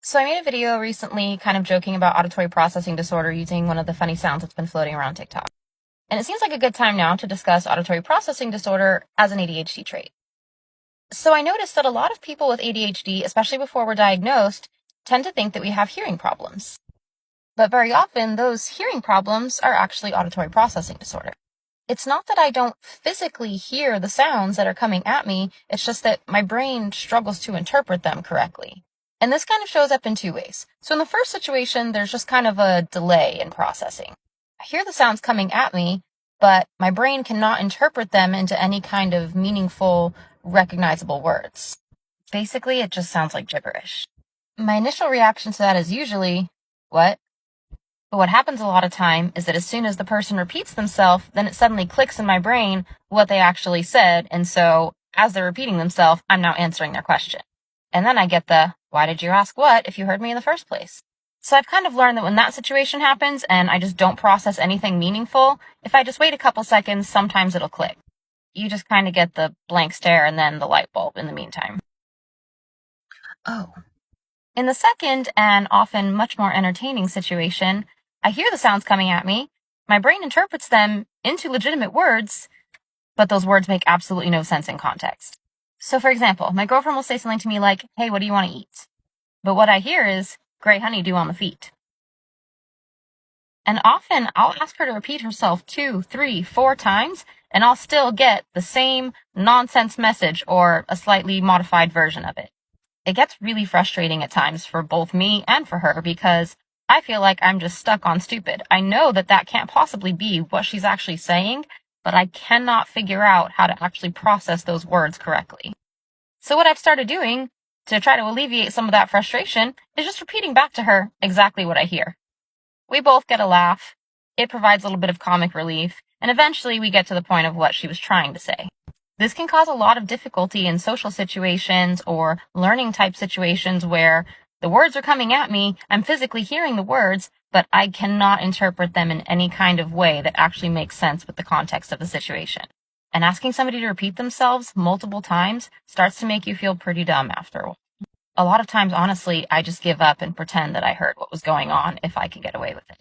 So I made a video recently kind of joking about auditory processing disorder using one of the funny sounds that's been floating around TikTok. And it seems like a good time now to discuss auditory processing disorder as an ADHD trait. So I noticed that a lot of people with ADHD, especially before we're diagnosed, tend to think that we have hearing problems. But very often, those hearing problems are actually auditory processing disorder. It's not that I don't physically hear the sounds that are coming at me, it's just that my brain struggles to interpret them correctly. And this kind of shows up in two ways. So in the first situation, there's just kind of a delay in processing. I hear the sounds coming at me, but my brain cannot interpret them into any kind of meaningful, recognizable words. Basically, it just sounds like gibberish. My initial reaction to that is usually, what? But what happens a lot of time is that as soon as the person repeats themselves, then it suddenly clicks in my brain what they actually said, and so as they're repeating themselves, I'm now answering their question. And then I get the, why did you ask what if you heard me in the first place? So I've kind of learned that when that situation happens and I just don't process anything meaningful, if I just wait a couple seconds, sometimes it'll click. You just kind of get the blank stare and then the light bulb in the meantime. Oh. In the second and often much more entertaining situation, I hear the sounds coming at me, my brain interprets them into legitimate words, but those words make absolutely no sense in context. So for example, my girlfriend will say something to me like, hey, what do you want to eat? But what I hear is, great honeydew on the feet. And often I'll ask her to repeat herself 2, 3, 4 times, and I'll still get the same nonsense message or a slightly modified version of it. It gets really frustrating at times for both me and for her because I feel like I'm just stuck on stupid. I know that that can't possibly be what she's actually saying, but I cannot figure out how to actually process those words correctly. So what I've started doing to try to alleviate some of that frustration is just repeating back to her exactly what I hear. We both get a laugh, it provides a little bit of comic relief, and eventually we get to the point of what she was trying to say. This can cause a lot of difficulty in social situations or learning type situations where the words are coming at me, I'm physically hearing the words, but I cannot interpret them in any kind of way that actually makes sense with the context of the situation. And asking somebody to repeat themselves multiple times starts to make you feel pretty dumb after a while. A lot of times, honestly, I just give up and pretend that I heard what was going on if I can get away with it.